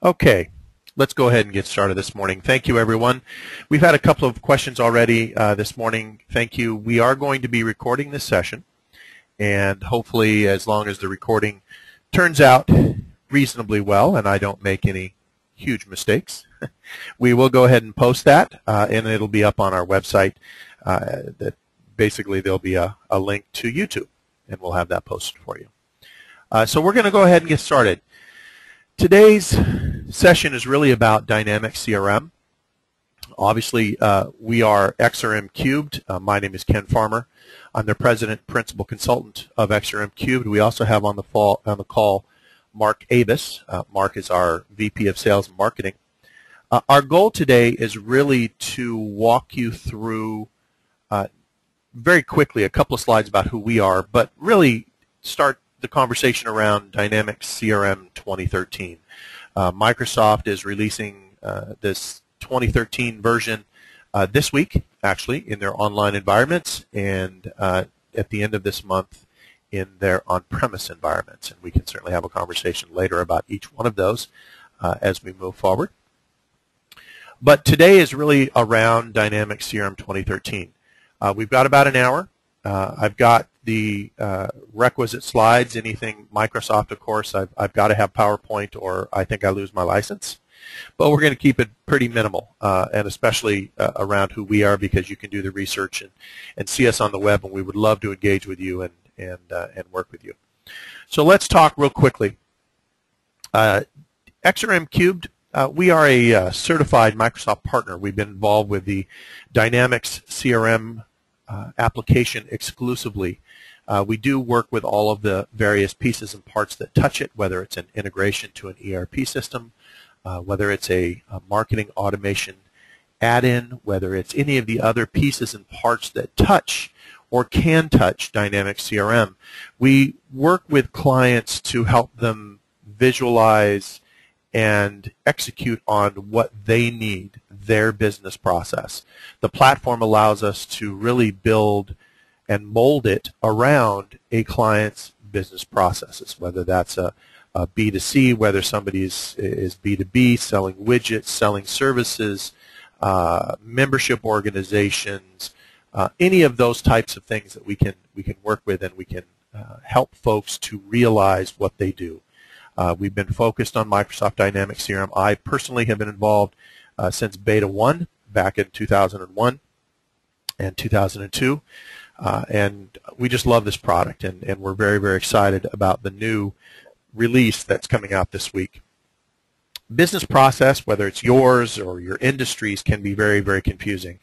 Okay, let's go ahead and get started this morning. Thank you, everyone. We've had a couple of questions already this morning. Thank you. We are going to be recording this session, and hopefully, as long as the recording turns out reasonably well and I don't make any huge mistakes, we will go ahead and post that, and it'll be up on our website. That basically, there'll be a link to YouTube, and we'll have that posted for you. So we're going to go ahead and get started. Today's session is really about dynamic CRM. Obviously, we are XRM Cubed. My name is Ken Farmer. I'm the President Principal Consultant of XRM Cubed. We also have on the call Mark Avis. Mark is our VP of Sales and Marketing. Our goal today is really to walk you through very quickly a couple of slides about who we are, but really start the conversation around Dynamics CRM 2013. Microsoft is releasing this 2013 version this week, actually, in their online environments, and at the end of this month in their on-premise environments. And we can certainly have a conversation later about each one of those as we move forward. But today is really around Dynamics CRM 2013. We've got about an hour. I've got the requisite slides. Anything Microsoft, of course, I've got to have PowerPoint or I think I lose my license. But we're going to keep it pretty minimal, and especially around who we are, because you can do the research and see us on the web, and we would love to engage with you and work with you. So let's talk real quickly. XRM Cubed, we are a certified Microsoft partner. We've been involved with the Dynamics CRM application exclusively. We do work with all of the various pieces and parts that touch it, whether it's an integration to an ERP system, whether it's a marketing automation add-in, whether it's any of the other pieces and parts that touch or can touch Dynamics CRM. We work with clients to help them visualize and execute on what they need, their business process. The platform allows us to really build and mold it around a client's business processes, whether that's a B2C, whether somebody is B2B, selling widgets, selling services, membership organizations, any of those types of things that we can work with, and we can help folks to realize what they do. We've been focused on Microsoft Dynamics CRM. I personally have been involved since Beta 1 back in 2001 and 2002. And we just love this product, and we're very, very excited about the new release that's coming out this week. Business process, whether it's yours or your industry's, can be very, very confusing.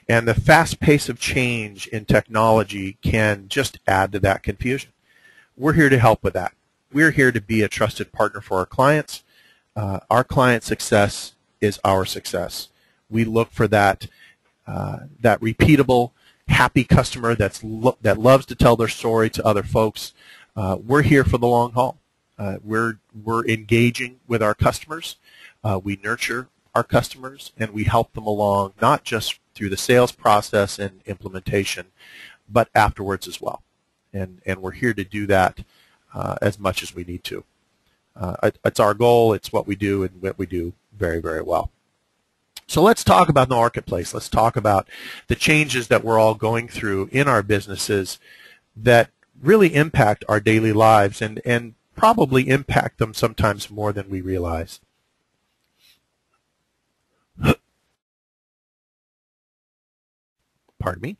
And the fast pace of change in technology can just add to that confusion. We're here to help with that. We're here to be a trusted partner for our clients. Our client success is our success. We look for that repeatable, happy customer that loves to tell their story to other folks. We're here for the long haul. We're engaging with our customers. We nurture our customers, and we help them along, not just through the sales process and implementation, but afterwards as well. And we're here to do that as much as we need to. It's our goal. It's what we do, and what we do very, very well. So let's talk about the marketplace. Let's talk about the changes that we're all going through in our businesses that really impact our daily lives and probably impact them sometimes more than we realize. Pardon me.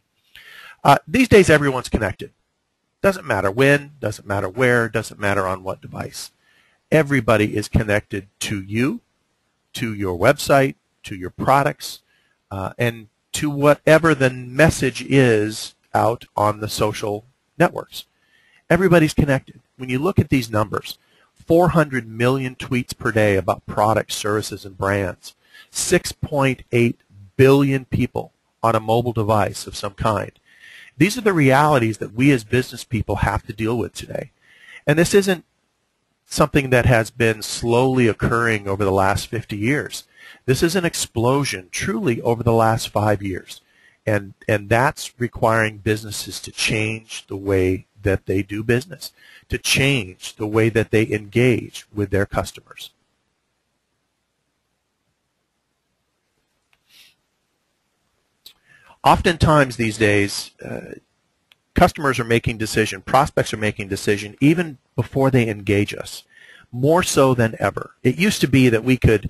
These days, everyone's connected. Doesn't matter when, doesn't matter where, doesn't matter on what device. Everybody is connected to you, to your website, to your products, and to whatever the message is out on the social networks. Everybody's connected. When you look at these numbers, 400 million tweets per day about products, services, and brands, 6.8 billion people on a mobile device of some kind. These are the realities that we as business people have to deal with today. And this isn't something that has been slowly occurring over the last 50 years. This is an explosion truly over the last 5 years. And that's requiring businesses to change the way that they do business, to change the way that they engage with their customers. Oftentimes these days, customers are making decisions, prospects are making decisions even before they engage us, more so than ever. It used to be that we could,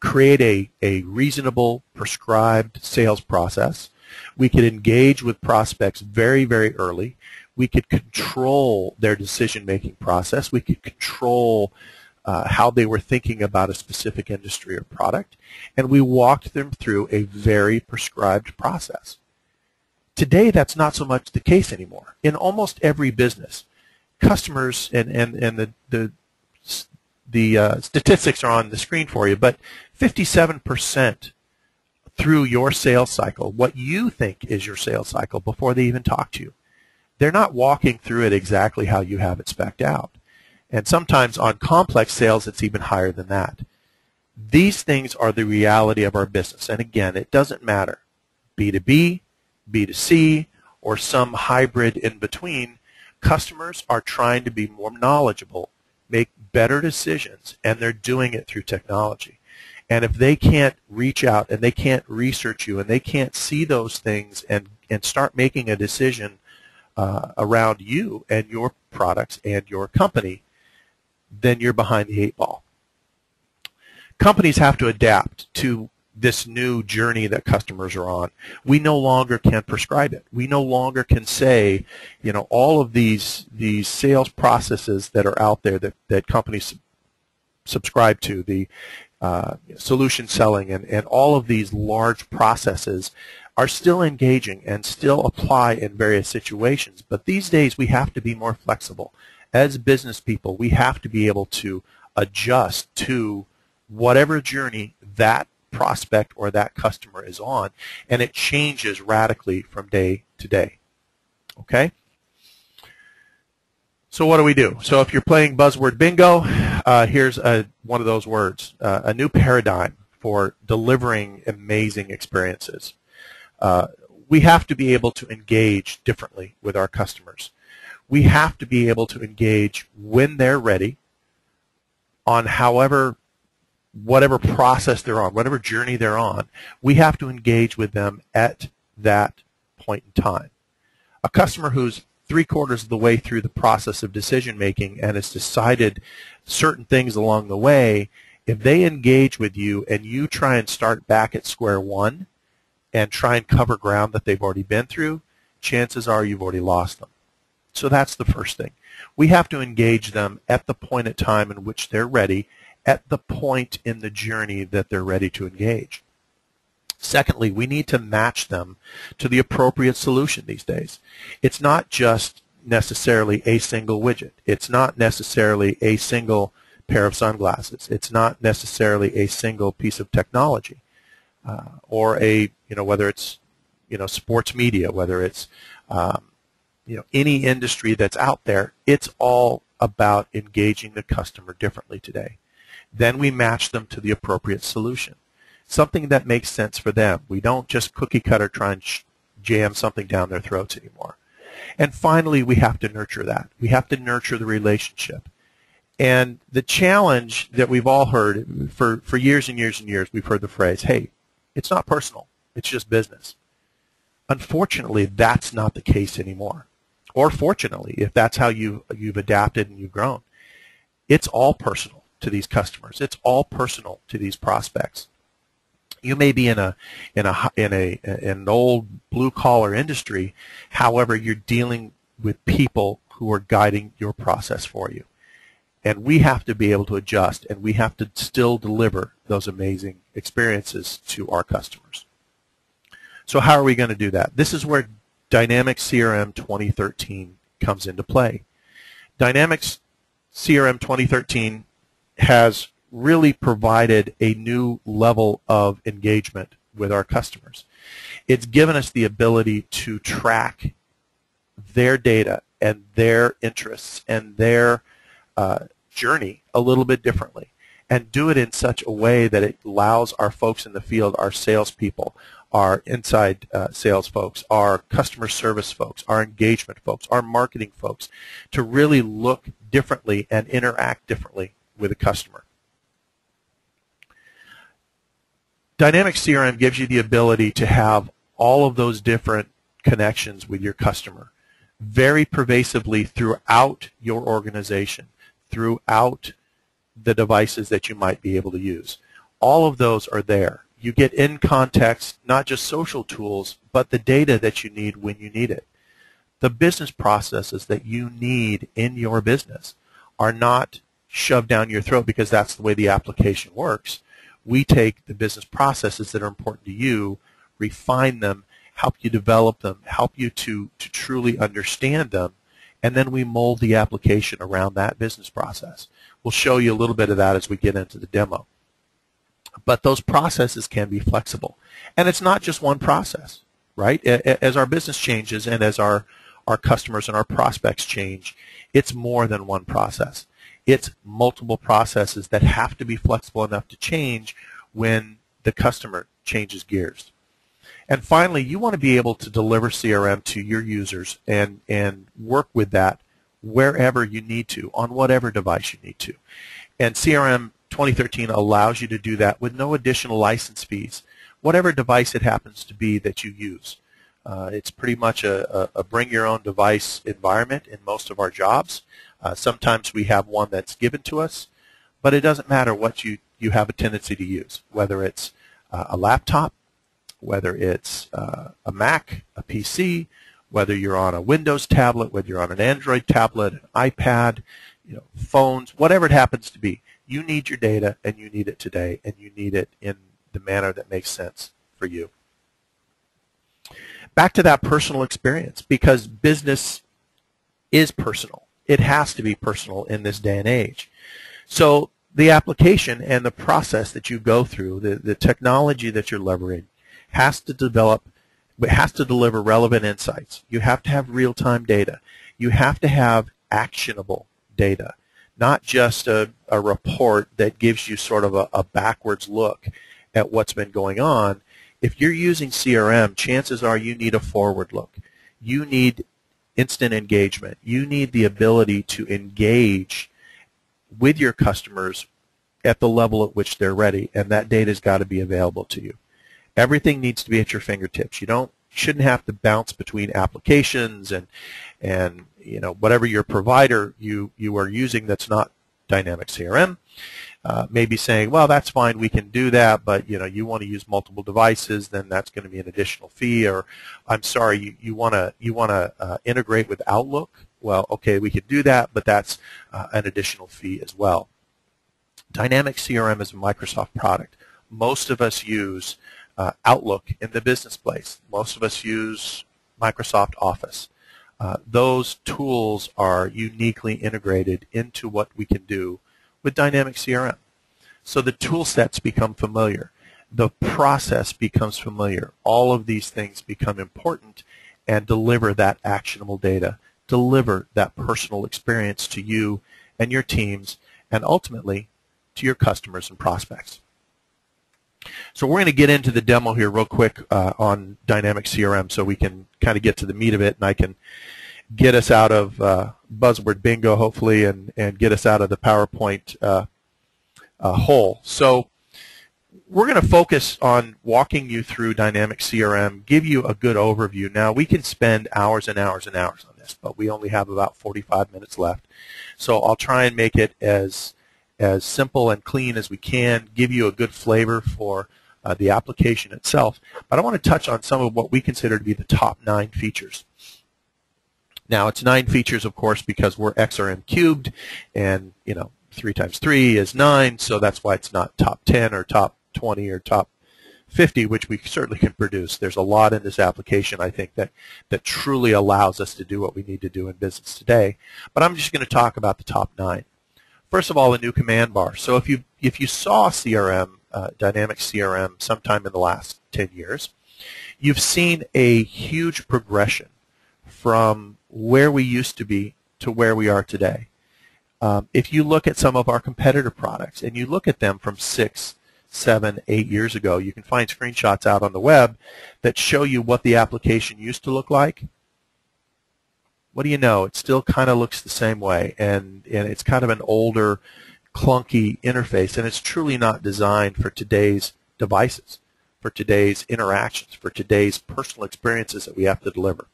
create a reasonable, prescribed sales process. We could engage with prospects very, very early. We could control their decision-making process. We could control how they were thinking about a specific industry or product, and we walked them through a very prescribed process. Today, that's not so much the case anymore. In almost every business, customers, and the statistics are on the screen for you, but 57% through your sales cycle, what you think is your sales cycle before they even talk to you, they're not walking through it exactly how you have it spec'd out. And sometimes on complex sales, it's even higher than that. These things are the reality of our business. And again, it doesn't matter, B2B, B2C, or some hybrid in between. Customers are trying to be more knowledgeable, make better decisions, and they're doing it through technology. And if they can't reach out and they can't research you and they can't see those things and start making a decision around you and your products and your company, then you're behind the 8 ball. Companies have to adapt to this new journey that customers are on. We no longer can prescribe it. We no longer can say, all of these sales processes that are out there that companies subscribe to, the solution selling and all of these large processes are still engaging and still apply in various situations. But these days we have to be more flexible. As business people, we have to be able to adjust to whatever journey that prospect or that customer is on, and it changes radically from day to day. Okay? So what do we do? So if you're playing buzzword bingo, here's one of those words, a new paradigm for delivering amazing experiences. We have to be able to engage differently with our customers. We have to be able to engage when they're ready on whatever process they're on, whatever journey they're on. We have to engage with them at that point in time. A customer who's 3/4 of the way through the process of decision making and has decided certain things along the way, if they engage with you and you try and start back at square one and try and cover ground that they've already been through, chances are you've already lost them. So that's the first thing. We have to engage them at the point in time in which they're ready, at the point in the journey that they're ready to engage. Secondly, we need to match them to the appropriate solution these days. It's not just necessarily a single widget. It's not necessarily a single pair of sunglasses. It's not necessarily a single piece of technology, or whether it's sports media, whether it's any industry that's out there. It's all about engaging the customer differently today. Then we match them to the appropriate solution, something that makes sense for them. We don't just cookie cutter try and jam something down their throats anymore. And finally, we have to nurture that. We have to nurture the relationship. And the challenge that we've all heard for years and years and years, we've heard the phrase, hey, it's not personal, it's just business. Unfortunately, that's not the case anymore. Or fortunately, if that's how you've adapted and you've grown, it's all personal to these customers. It's all personal to these prospects. You may be in an old blue-collar industry. However, you're dealing with people who are guiding your process for you. And we have to be able to adjust, and we have to still deliver those amazing experiences to our customers. So how are we going to do that? This is where Dynamics CRM 2013 comes into play. Dynamics CRM 2013 has really provided a new level of engagement with our customers. It's given us the ability to track their data and their interests and their journey a little bit differently, and do it in such a way that it allows our folks in the field, our salespeople, our inside sales folks, our customer service folks, our engagement folks, our marketing folks, to really look differently and interact differently with a customer. Dynamics CRM gives you the ability to have all of those different connections with your customer very pervasively throughout your organization, throughout the devices that you might be able to use. All of those are there. You get in context, not just social tools, but the data that you need when you need it. The business processes that you need in your business are not shoved down your throat because that's the way the application works. We take the business processes that are important to you, refine them, help you develop them, help you to truly understand them, and then we mold the application around that business process. We'll show you a little bit of that as we get into the demo. But those processes can be flexible. And it's not just one process, right? As our business changes and as our customers and our prospects change, it's more than one process. It's multiple processes that have to be flexible enough to change when the customer changes gears. And finally, you want to be able to deliver CRM to your users and work with that wherever you need to, on whatever device you need to. And CRM 2013 allows you to do that with no additional license fees, whatever device it happens to be that you use. It's pretty much a bring-your-own-device environment in most of our jobs. Sometimes we have one that's given to us, but it doesn't matter what you have a tendency to use, whether it's a laptop, whether it's a Mac, a PC, whether you're on a Windows tablet, whether you're on an Android tablet, an iPad, phones, whatever it happens to be. You need your data, and you need it today, and you need it in the manner that makes sense for you. Back to that personal experience, because business is personal. It has to be personal in this day and age. So the application and the process that you go through, the technology that you're leveraging, has to deliver relevant insights. You have to have real-time data. You have to have actionable data, not just a report that gives you sort of a backwards look at what's been going on. If you're using CRM, chances are you need a forward look. You need instant engagement. You need the ability to engage with your customers at the level at which they're ready, and that data's got to be available to you. Everything needs to be at your fingertips. You shouldn't have to bounce between applications and whatever your provider you are using that's not Dynamic CRM. Maybe saying, well, that's fine, we can do that, but you want to use multiple devices, then that's going to be an additional fee. Or I'm sorry, you want to integrate with Outlook. Well, okay, we could do that, but that's an additional fee as well. Dynamic CRM is a Microsoft product. Most of us use Outlook in the business place. Most of us use Microsoft Office. Those tools are uniquely integrated into what we can do with Dynamic CRM. So the tool sets become familiar. The process becomes familiar. All of these things become important and deliver that actionable data, deliver that personal experience to you and your teams, and ultimately to your customers and prospects. So we're going to get into the demo here real quick on Dynamic CRM so we can kind of get to the meat of it, and I can get us out of buzzword bingo, hopefully, and get us out of the PowerPoint hole. So we're going to focus on walking you through Dynamic CRM, give you a good overview. Now, we can spend hours and hours and hours on this, but we only have about 45 minutes left. So I'll try and make it as simple and clean as we can, give you a good flavor for the application itself. But I want to touch on some of what we consider to be the top 9 features. Now, it's 9 features, of course, because we're XRM cubed, and 3 times 3 is 9, so that's why it's not top 10 or top 20 or top 50, which we certainly can produce. There's a lot in this application, I think, that truly allows us to do what we need to do in business today. But I'm just going to talk about the top 9. First of all, a new command bar. So if you saw CRM, Dynamic CRM, sometime in the last 10 years, you've seen a huge progression from where we used to be to where we are today. If you look at some of our competitor products and you look at them from 6, 7, 8 years ago, you can find screenshots out on the web that show you what the application used to look like. What do you know? It still kind of looks the same way, and it's kind of an older, clunky interface, and it's truly not designed for today's devices. for today's interactions, for today's personal experiences that we have to deliver.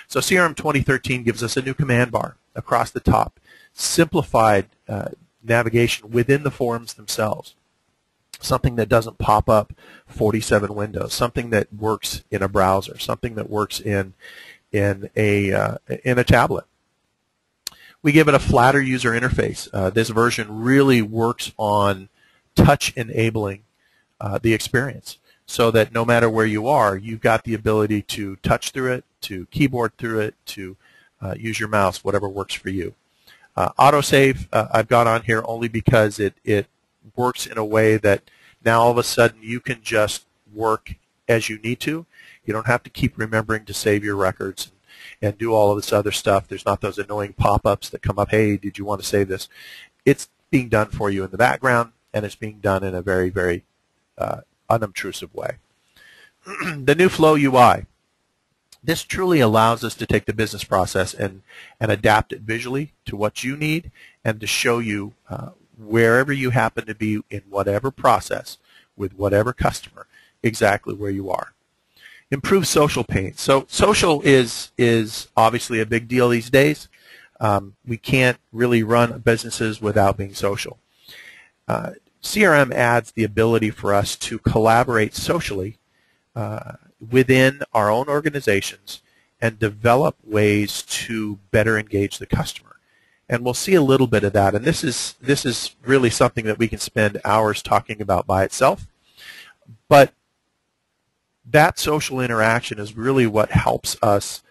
So CRM 2013 gives us a new command bar across the top, simplified navigation within the forms themselves, something that doesn't pop up 47 windows, something that works in a browser, something that works in a tablet. We give it a flatter user interface. This version really works on touch enabling the experience, so that no matter where you are, you've got the ability to touch through it, to keyboard through it, to use your mouse, whatever works for you. Autosave I've got on here only because it works in a way that now all of a sudden you can just work as you need to. You don't have to keep remembering to save your records and do all of this other stuff. There's not those annoying pop-ups that come up, hey, did you want to save this? It's being done for you in the background, and it's being done in a very, very unobtrusive way. The new Flow UI. This truly allows us to take the business process and adapt it visually to what you need and to show you wherever you happen to be in whatever process with whatever customer exactly where you are. Improve social panes. So social is obviously a big deal these days. We can't really run businesses without being social. CRM adds the ability for us to collaborate socially within our own organizations and develop ways to better engage the customer. And we'll see a little bit of that. And this is really something that we can spend hours talking about by itself. But that social interaction is really what helps us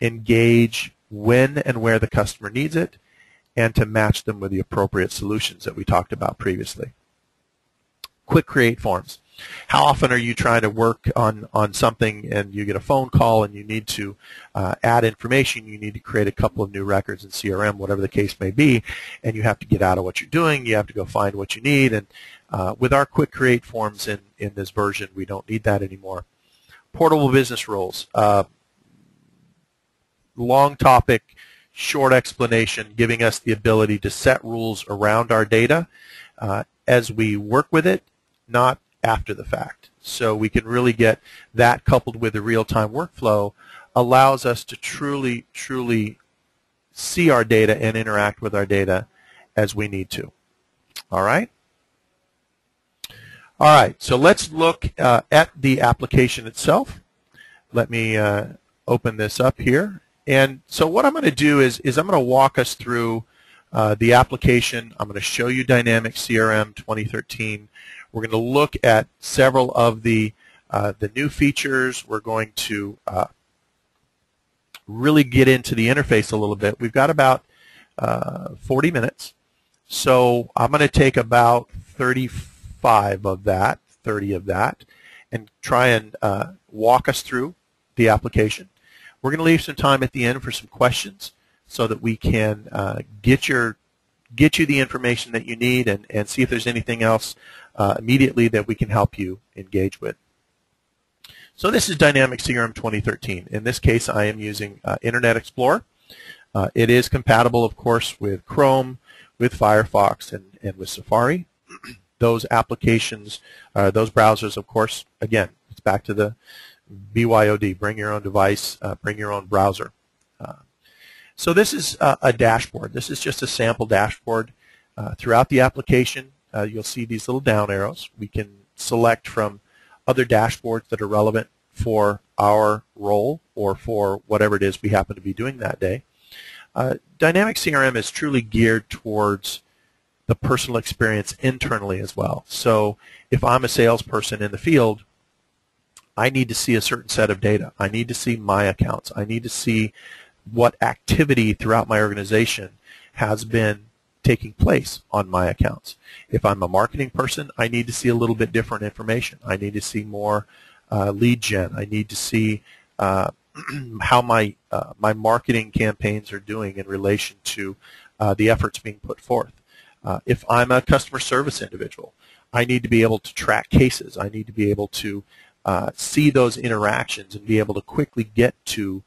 engage when and where the customer needs it and to match them with the appropriate solutions that we talked about previously. Quick create forms. How often are you trying to work on something and you get a phone call and you need to add information, you need to create a couple of new records in CRM, whatever the case may be, and you have to get out of what you're doing, you have to go find what you need, and with our quick create forms in this version, we don't need that anymore. Portable business rules. Long topic, short explanation, giving us the ability to set rules around our data as we work with it, not after the fact. So we can really get that coupled with the real-time workflow allows us to truly, truly see our data and interact with our data as we need to. All right? All right, so let's look at the application itself. Let me open this up here. And so what I'm going to do is I'm going to walk us through the application. I'm going to show you Dynamics CRM 2013. We're going to look at several of the new features. We're going to really get into the interface a little bit. We've got about 40 minutes. So I'm going to take about 35 of that, 30 of that, and try and walk us through the application. We're going to leave some time at the end for some questions so that we can get you the information that you need and see if there's anything else immediately that we can help you engage with. So this is Dynamics CRM 2013. In this case, I am using Internet Explorer. It is compatible, of course, with Chrome, with Firefox, and with Safari. Those applications, those browsers, of course, again, it's back to the BYOD, bring your own device, bring your own browser. So this is a dashboard. This is just a sample dashboard. Throughout the application, you'll see these little down arrows. We can select from other dashboards that are relevant for our role or for whatever it is we happen to be doing that day. Dynamics CRM is truly geared towards the personal experience internally as well. So if I'm a salesperson in the field, I need to see a certain set of data. I need to see my accounts. I need to see what activity throughout my organization has been taking place on my accounts. If I'm a marketing person, I need to see a little bit different information. I need to see more lead gen. I need to see how my marketing campaigns are doing in relation to the efforts being put forth. If I'm a customer service individual, I need to be able to track cases. I need to be able to see those interactions and be able to quickly get to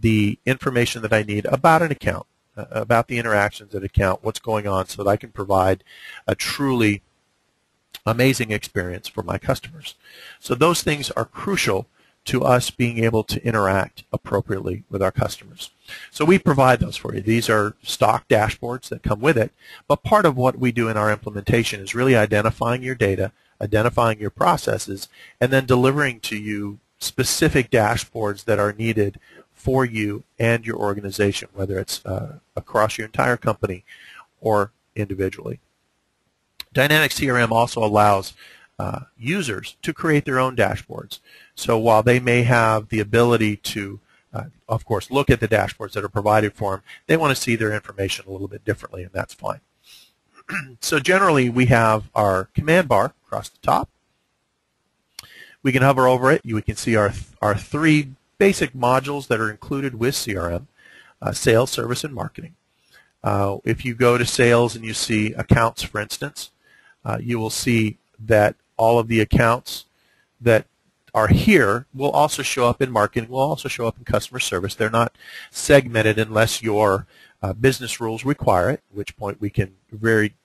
the information that I need about an account, about the interactions at account, what's going on, so that I can provide a truly amazing experience for my customers. So those things are crucial to us being able to interact appropriately with our customers. So we provide those for you. These are stock dashboards that come with it, but part of what we do in our implementation is really identifying your data, identifying your processes, and then delivering to you specific dashboards that are needed for you and your organization, whether it's across your entire company or individually. Dynamics CRM also allows users to create their own dashboards. So while they may have the ability to, of course, look at the dashboards that are provided for them, they want to see their information a little bit differently, and that's fine. So generally, we have our command bar across the top. We can hover over it. We can see our three basic modules that are included with CRM, sales, service, and marketing. If you go to sales and you see accounts, for instance, you will see that all of the accounts that are here will also show up in marketing, will also show up in customer service. They're not segmented unless your business rules require it, at which point we can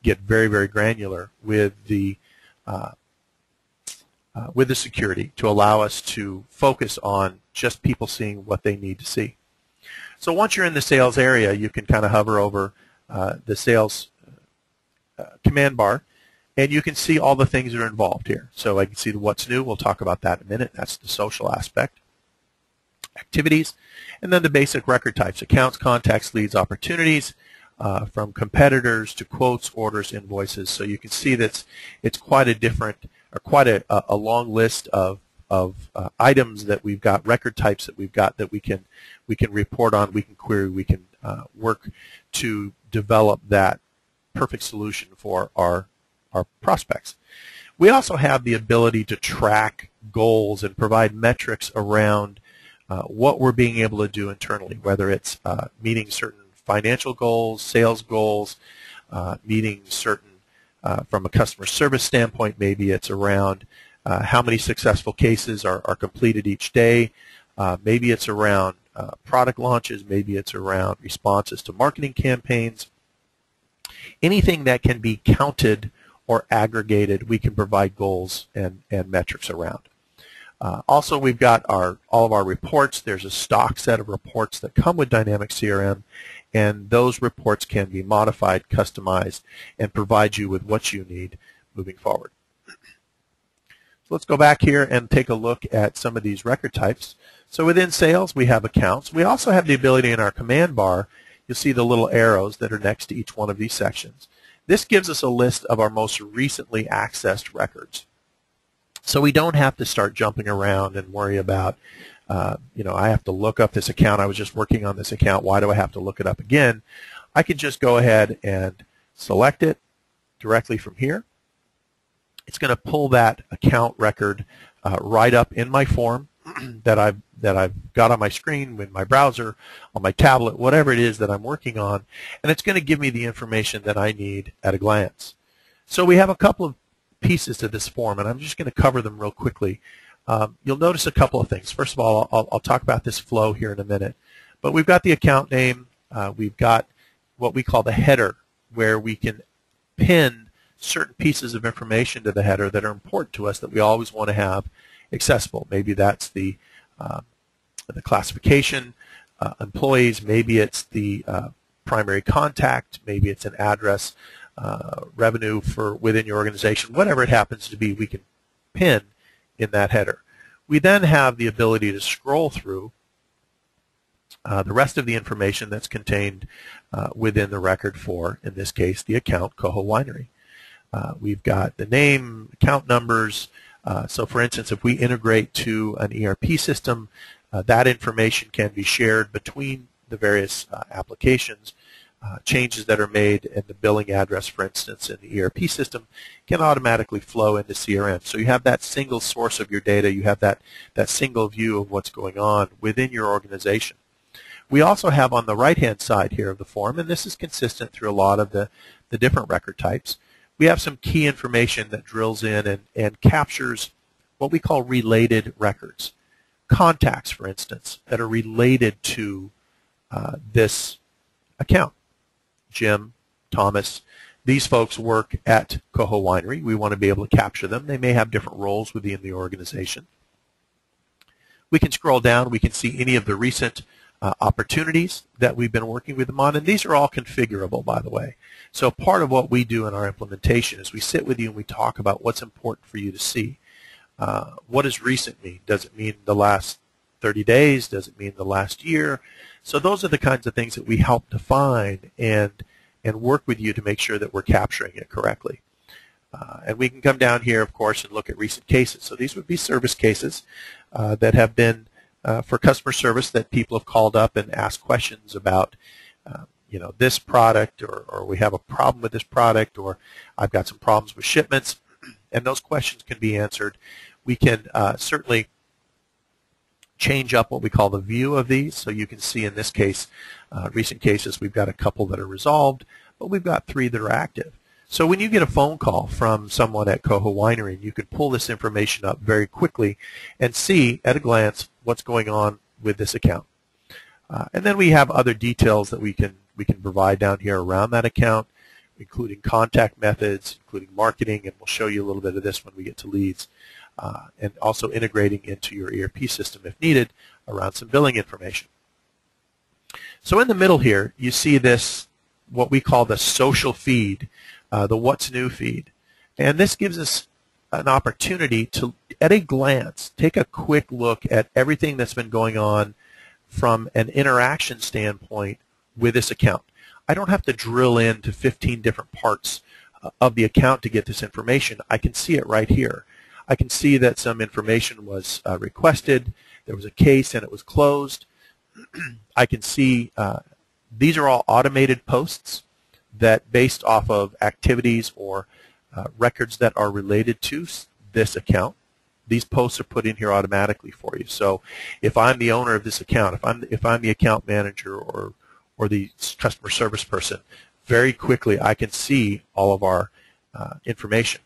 get very, very granular with the security to allow us to focus on just people seeing what they need to see. So once you're in the sales area, you can kind of hover over the sales command bar, and you can see all the things that are involved here. So I can see the what's new. We'll talk about that in a minute. That's the social aspect. Activities, and then the basic record types: accounts, contacts, leads, opportunities, from competitors to quotes, orders, invoices. So you can see that it's quite a different, or quite a long list of items that we've got, record types that we've got that we can report on, we can query, we can work to develop that perfect solution for our prospects. We also have the ability to track goals and provide metrics around what we're being able to do internally, whether it's meeting certain financial goals, sales goals, meeting certain, from a customer service standpoint, maybe it's around how many successful cases are completed each day. Maybe it's around product launches. Maybe it's around responses to marketing campaigns. Anything that can be counted or aggregated, we can provide goals and metrics around. Also, we've got all of our reports. There's a stock set of reports that come with Dynamics CRM, and those reports can be modified, customized, and provide you with what you need moving forward. So let's go back here and take a look at some of these record types. So within sales, we have accounts. We also have the ability in our command bar, you'll see the little arrows that are next to each one of these sections. This gives us a list of our most recently accessed records. So we don't have to start jumping around and worry about, I have to look up this account. I was just working on this account. Why do I have to look it up again? I can just go ahead and select it directly from here. It's going to pull that account record right up in my form that I've got on my screen, with my browser, on my tablet, whatever it is that I'm working on, and it's going to give me the information that I need at a glance. So we have a couple of pieces to this form, and I'm just going to cover them real quickly. You'll notice a couple of things. First of all, I'll talk about this flow here in a minute. But we've got the account name. We've got what we call the header, where we can pin certain pieces of information to the header that are important to us that we always want to have accessible. Maybe that's the classification, employees. Maybe it's the primary contact. Maybe it's an address, revenue for within your organization. Whatever it happens to be, we can pin in that header. We then have the ability to scroll through the rest of the information that's contained within the record for, in this case, the account, Coho Winery. We've got the name, account numbers. So for instance, if we integrate to an ERP system, that information can be shared between the various applications. Changes that are made in the billing address, for instance, in the ERP system can automatically flow into CRM. So you have that single source of your data. You have that single view of what's going on within your organization. We also have on the right-hand side here of the form, and this is consistent through a lot of the different record types, we have some key information that drills in and captures what we call related records. Contacts, for instance, that are related to this account. Jim, Thomas, These folks work at Coho Winery. We want to be able to capture them. They may have different roles within the organization. We can scroll down. We can see any of the recent opportunities that we've been working with them on, and these are all configurable, by the way. So part of what we do in our implementation is we sit with you and we talk about what's important for you to see. What does recent mean? Does it mean the last 30 days? Does it mean the last year? So those are the kinds of things that we help define and work with you to make sure that we're capturing it correctly. And we can come down here, of course, and look at recent cases. So these would be service cases that have been for customer service that people have called up and asked questions about, you know, this product, or we have a problem with this product, or I've got some problems with shipments, and those questions can be answered. We can certainly change up what we call the view of these. So you can see in this case, recent cases, we've got a couple that are resolved, but we've got 3 that are active. So when you get a phone call from someone at Coho Winery, you can pull this information up very quickly and see at a glance what's going on with this account. And then we have other details that we can provide down here around that account, including contact methods, including marketing, and we'll show you a little bit of this when we get to leads, and also integrating into your ERP system if needed around some billing information. So in the middle here, you see this, what we call the social feed, the What's New feed. And this gives us an opportunity to, at a glance, take a quick look at everything that's been going on from an interaction standpoint with this account. I don't have to drill into 15 different parts of the account to get this information. I can see it right here. I can see that some information was requested, there was a case and it was closed. I can see these are all automated posts that based off of activities or records that are related to this account. These posts are put in here automatically for you. So if I'm the owner of this account, if I'm the account manager or the customer service person, very quickly I can see all of our information.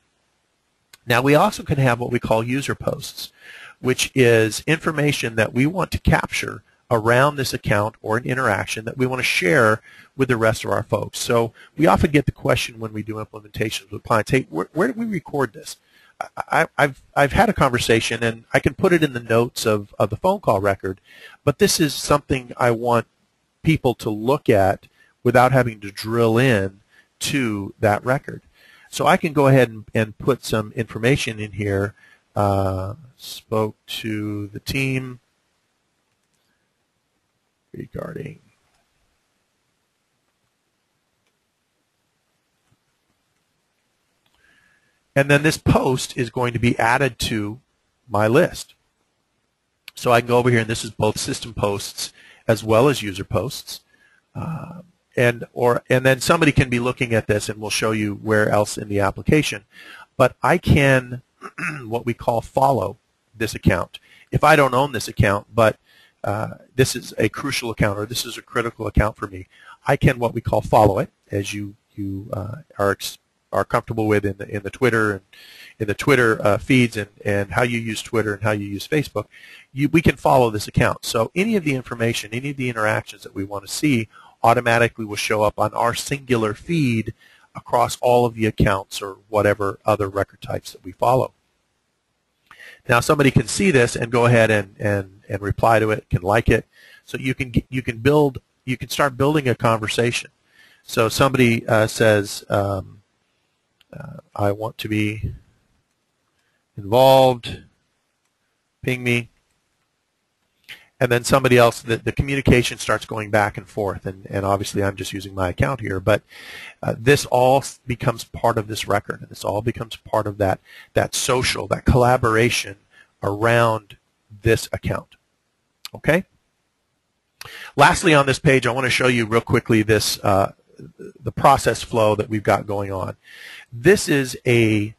Now we also can have what we call user posts, which is information that we want to capture around this account or an interaction that we want to share with the rest of our folks. So we often get the question when we do implementations with clients, hey, where do we record this? I've had a conversation and I can put it in the notes of the phone call record, but this is something I want people to look at without having to drill in to that record. So I can go ahead and put some information in here. Spoke to the team regarding and then this post is going to be added to my list. So I can go over here, and this is both system posts as well as user posts. And then somebody can be looking at this, and we'll show you where else in the application. But I can what we call follow this account. If I don't own this account, but this is a crucial account or this is a critical account for me, I can what we call follow it, as you are comfortable with in the Twitter and in the Twitter feeds and how you use Twitter and how you use Facebook. We can follow this account. So any of the information, any of the interactions that we want to see automatically will show up on our singular feed across all of the accounts or whatever other record types that we follow. Now somebody can see this and go ahead and reply to it, can like it. So you can start building a conversation. So somebody says, I want to be involved, ping me. And then somebody else, the communication starts going back and forth, and obviously I'm just using my account here, but this all becomes part of this record, and this all becomes part of that social, that collaboration around this account. Okay? Lastly on this page, I want to show you real quickly this the process flow that we've got going on. This is a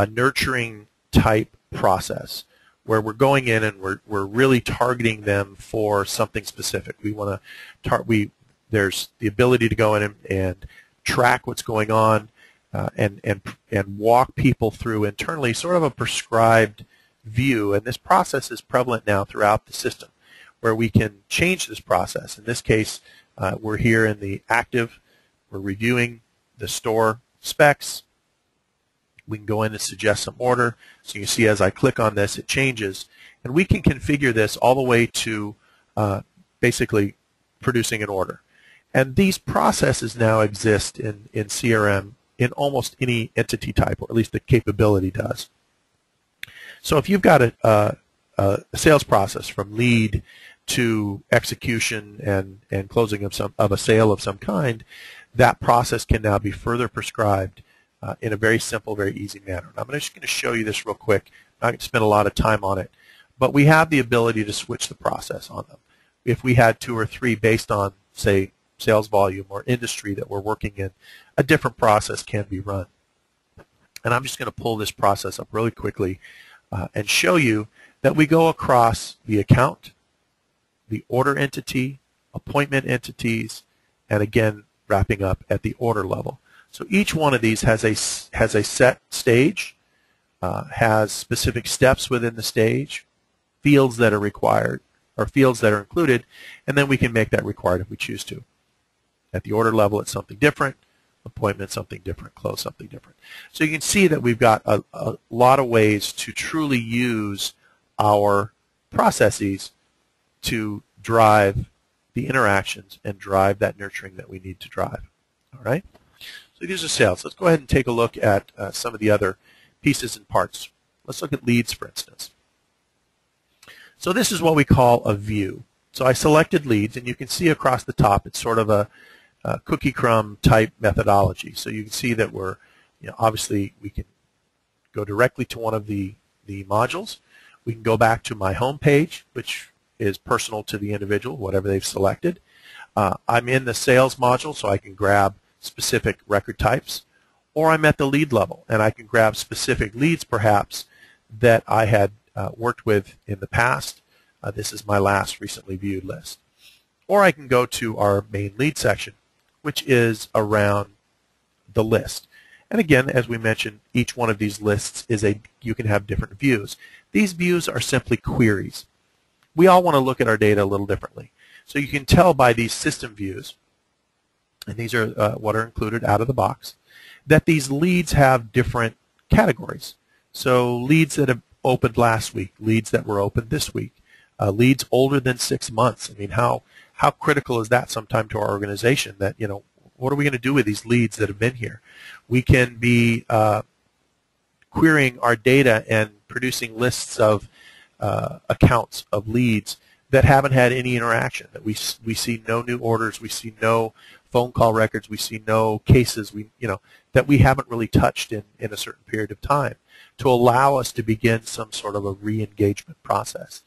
nurturing type process where we're going in and we're really targeting them for something specific. We want to there's the ability to go in and track what's going on and walk people through internally sort of a prescribed view. And this process is prevalent now throughout the system where we can change this process. In this case, we're here in the active. We're reviewing the store specs. We can go in and suggest some order. So you can see as I click on this, it changes. And we can configure this all the way to basically producing an order. And these processes now exist in CRM in almost any entity type, or at least the capability does. So if you've got a sales process from lead to execution and closing of a sale of some kind, that process can now be further prescribed in a very simple, very easy manner. And I'm just going to show you this real quick. I'm not going to spend a lot of time on it, but we have the ability to switch the process on them. If we had 2 or 3 based on, say, sales volume or industry that we're working in, a different process can be run. And I'm just going to pull this process up really quickly and show you that we go across the account, the order entity, appointment entities, and again, wrapping up at the order level. So each one of these has a set stage, has specific steps within the stage, fields that are required, or fields that are included, and then we can make that required if we choose to. At the order level, it's something different, appointment something different, close something different. So you can see that we've got a lot of ways to truly use our processes to drive the interactions and drive that nurturing that we need to drive. All right? So these are sales. Let's go ahead and take a look at some of the other pieces and parts. Let's look at leads, for instance. So this is what we call a view. So I selected leads, and you can see across the top it's sort of a cookie crumb type methodology. So you can see that we're, obviously we can go directly to one of the modules. We can go back to my home page, which is personal to the individual, whatever they've selected. I'm in the sales module, so I can grab specific record types, or I'm at the lead level, and I can grab specific leads perhaps that I had worked with in the past. This is my last recently viewed list. Or I can go to our main lead section, which is around the list. And again, as we mentioned, each one of these lists you can have different views. These views are simply queries. We all want to look at our data a little differently. So you can tell by these system views, and these are what are included out of the box, that these leads have different categories. So leads that have opened last week, leads that were opened this week, leads older than 6 months. I mean, how critical is that sometime to our organization that, what are we going to do with these leads that have been here? We can be querying our data and producing lists of accounts of leads that haven't had any interaction, that we see no new orders, we see no phone call records, we see no cases, that we haven't really touched in a certain period of time, to allow us to begin some sort of a re-engagement process.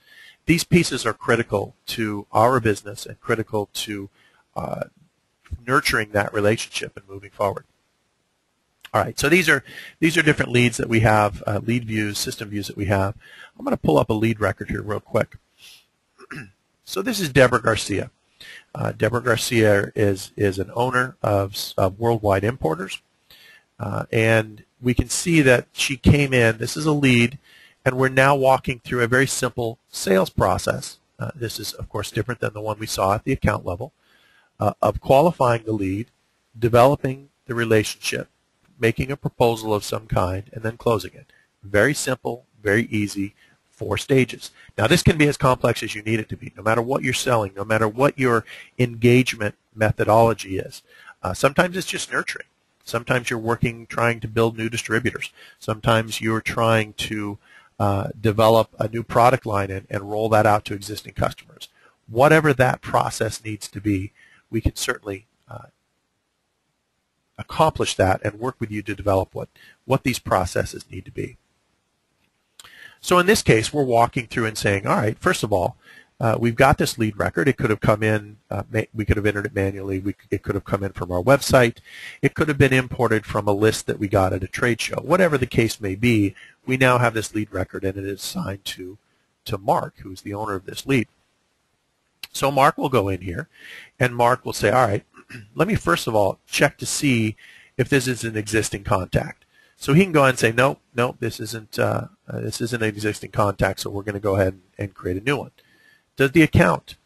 These pieces are critical to our business and critical to nurturing that relationship and moving forward. All right, so these are different leads that we have, lead views, system views that we have. I'm going to pull up a lead record here real quick. So this is Deborah Garcia. Deborah Garcia is an owner of Worldwide Importers, and we can see that she came in. This is a lead, and we're now walking through a very simple sales process. This is, of course, different than the one we saw at the account level, of qualifying the lead, developing the relationship, making a proposal of some kind, and then closing it. Very simple, very easy, 4 stages. Now, this can be as complex as you need it to be, no matter what you're selling, no matter what your engagement methodology is. Sometimes it's just nurturing. Sometimes you're trying to build new distributors. Sometimes you're trying to develop a new product line and roll that out to existing customers. Whatever that process needs to be, we can certainly accomplish that and work with you to develop what these processes need to be. So in this case, we're walking through and saying, all right, first of all, we've got this lead record. It could have come in, we could have entered it manually. It could have come in from our website. It could have been imported from a list that we got at a trade show. Whatever the case may be, we now have this lead record, and it is assigned to Mark, who's the owner of this lead. So Mark will go in here, and Mark will say, all right, let me first of all check to see if this is an existing contact. So he can go ahead and say, no, this isn't an existing contact, so we're going to go ahead and create a new one. Does the account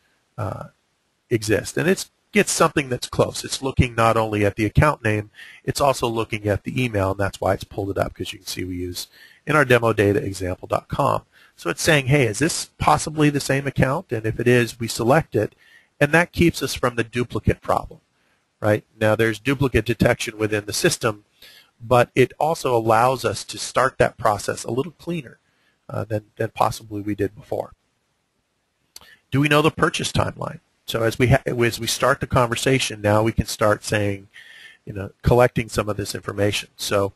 exist? And it's gets something that's close. It's looking not only at the account name, it's also looking at the email, and that's why it's pulled it up, because you can see we use in our demo data example.com. So it's saying, hey, is this possibly the same account? And if it is, we select it, and that keeps us from the duplicate problem, right? Now there's duplicate detection within the system, but it also allows us to start that process a little cleaner than possibly we did before. Do we know the purchase timeline? So as we start the conversation, now we can start saying, collecting some of this information. So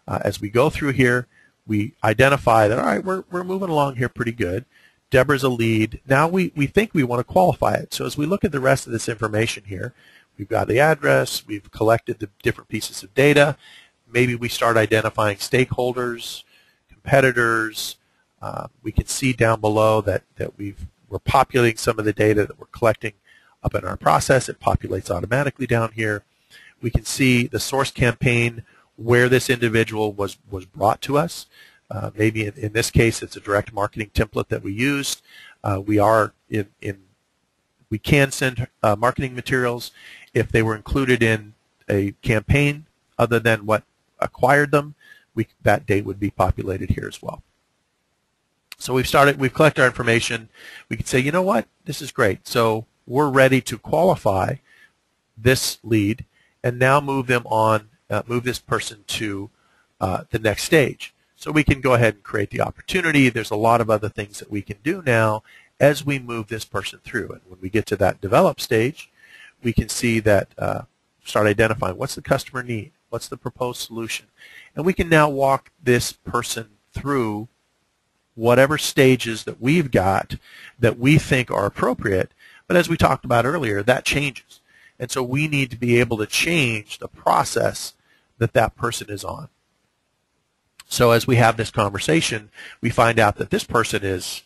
as we go through here, we identify that, all right, we're moving along here pretty good. Deborah's a lead. Now we think we want to qualify it. So as we look at the rest of this information here, we've got the address, we've collected the different pieces of data. Maybe we start identifying stakeholders, competitors. We can see down below that we're populating some of the data that we're collecting up in our process. It populates automatically down here. We can see the source campaign where this individual was brought to us. Maybe in this case, it's a direct marketing template that we used. We can send marketing materials if they were included in a campaign other than what acquired them. That date would be populated here as well. So we've collected our information. We can say, you know what, this is great. So we're ready to qualify this lead and now move them on, move this person to the next stage. So we can go ahead and create the opportunity. There's a lot of other things that we can do now as we move this person through. And when we get to that develop stage, we can see that, start identifying what's the customer need, what's the proposed solution. And we can now walk this person through whatever stages that we've got that we think are appropriate. But as we talked about earlier, that changes. And so we need to be able to change the process that that person is on. So as we have this conversation, we find out that this person is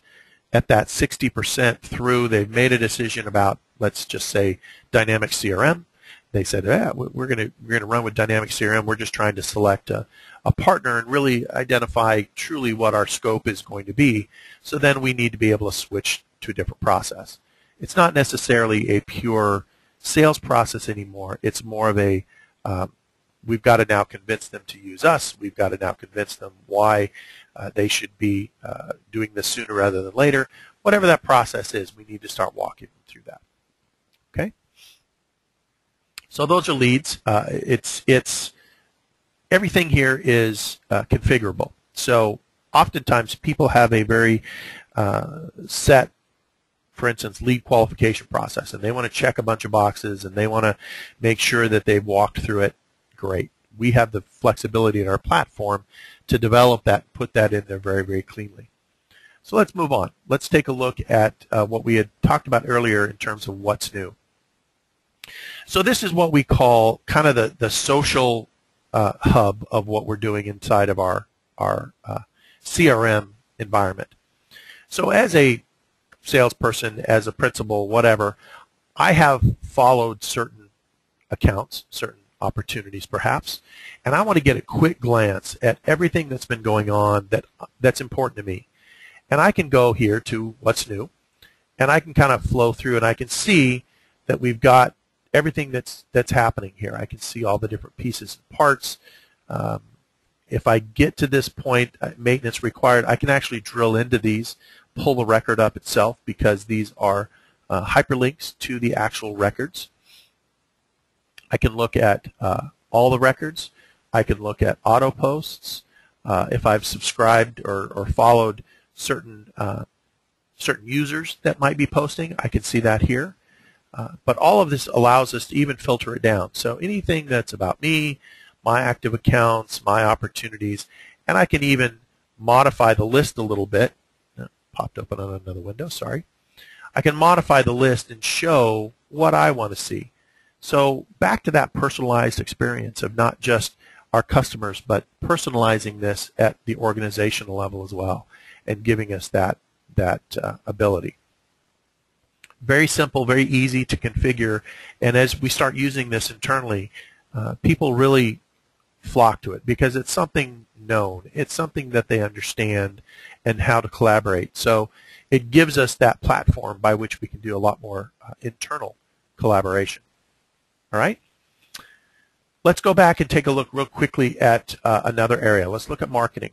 at that 60% through. They've made a decision about, let's just say, dynamic CRM. They said, yeah, we're going to run with dynamic CRM. We're just trying to select a partner and really identify truly what our scope is going to be. So then we need to be able to switch to a different process. It's not necessarily a pure sales process anymore. It's more of a, we've got to now convince them to use us. We've got to now convince them why they should be doing this sooner rather than later. Whatever that process is, we need to start walking them through that. Okay? So those are leads. Everything here is configurable. So oftentimes people have a very set, for instance, lead qualification process, and they want to check a bunch of boxes and they want to make sure that they've walked through it. Great. We have the flexibility in our platform to develop that, put that in there very, very cleanly. So let's move on. Let's take a look at what we had talked about earlier in terms of what's new. So this is what we call kind of the social hub of what we're doing inside of our CRM environment. So as a salesperson, as a principal, whatever, I have followed certain accounts, certain opportunities perhaps, and I want to get a quick glance at everything that's been going on that's important to me. And I can go here to what's new, and I can kind of flow through, and I can see that we've got everything that's happening here. I can see all the different pieces and parts. If I get to this point, maintenance required, I can actually drill into these, pull the record up itself, because these are hyperlinks to the actual records. I can look at all the records. I can look at auto posts. If I've subscribed or followed certain users that might be posting, I can see that here. But all of this allows us to even filter it down. So anything that's about me, my active accounts, my opportunities, and I can even modify the list a little bit. Popped open on another window, sorry. I can modify the list and show what I want to see. So back to that personalized experience of not just our customers, but personalizing this at the organizational level as well and giving us that ability. Very simple, very easy to configure, and as we start using this internally, people really flock to it because it's something known. It's something that they understand and how to collaborate. So it gives us that platform by which we can do a lot more internal collaboration. All right? Let's go back and take a look real quickly at another area. Let's look at marketing.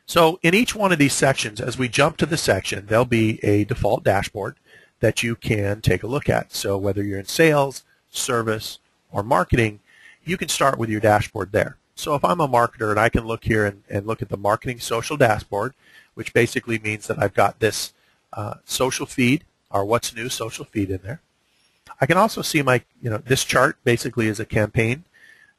So in each one of these sections, as we jump to the section, there'll be a default dashboard that you can take a look at. So whether you're in sales, service, or marketing, you can start with your dashboard there. So if I'm a marketer and I can look here and look at the marketing social dashboard, which basically means that I've got this social feed, or what's new social feed in there. I can also see my, this chart basically is a campaign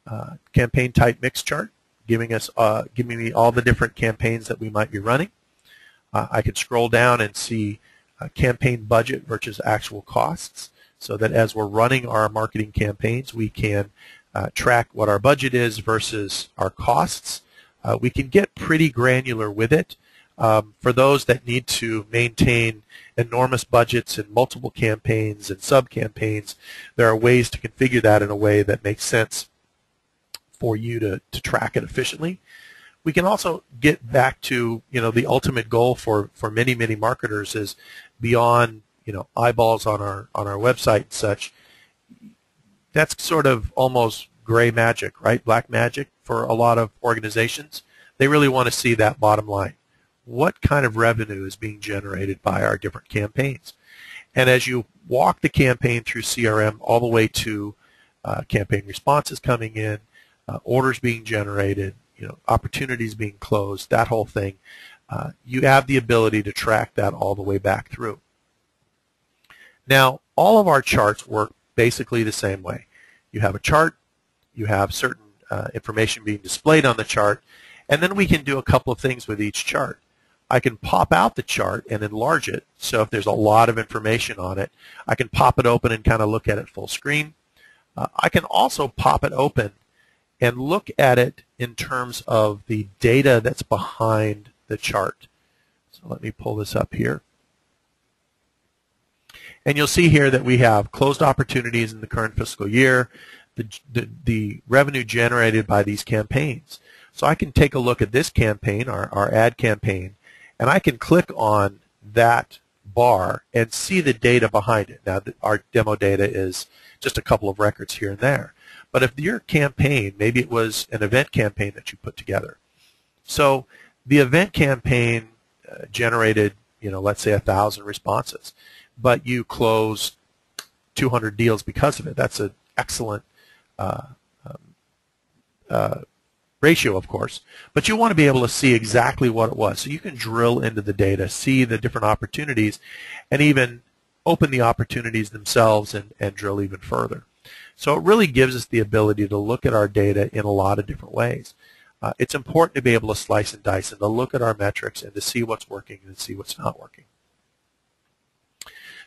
type mix chart, giving me all the different campaigns that we might be running. I can scroll down and see campaign budget versus actual costs, so that as we're running our marketing campaigns, we can track what our budget is versus our costs. We can get pretty granular with it. For those that need to maintain enormous budgets and multiple campaigns and sub-campaigns, there are ways to configure that in a way that makes sense for you to track it efficiently. We can also get back to, the ultimate goal for many marketers is beyond, eyeballs on our website and such. That's sort of almost gray magic, right? Black magic for a lot of organizations. They really want to see that bottom line. What kind of revenue is being generated by our different campaigns? And as you walk the campaign through CRM all the way to campaign responses coming in, orders being generated, opportunities being closed, that whole thing, you have the ability to track that all the way back through. Now, all of our charts work basically the same way. You have a chart, you have certain information being displayed on the chart, and then we can do a couple of things with each chart. I can pop out the chart and enlarge it, so if there's a lot of information on it, I can pop it open and kind of look at it full screen. I can also pop it open and look at it in terms of the data that's behind the chart. So let me pull this up here. And you'll see here that we have closed opportunities in the current fiscal year, the revenue generated by these campaigns. So I can take a look at this campaign, our ad campaign, and I can click on that bar and see the data behind it. Now, our demo data is just a couple of records here and there. But if your campaign, maybe it was an event campaign that you put together. So the event campaign generated, let's say 1,000 responses, but you closed 200 deals because of it. That's an excellent ratio, of course, but you want to be able to see exactly what it was. So you can drill into the data, see the different opportunities, and even open the opportunities themselves and drill even further. So it really gives us the ability to look at our data in a lot of different ways. It's important to be able to slice and dice and to look at our metrics and to see what's working and see what's not working.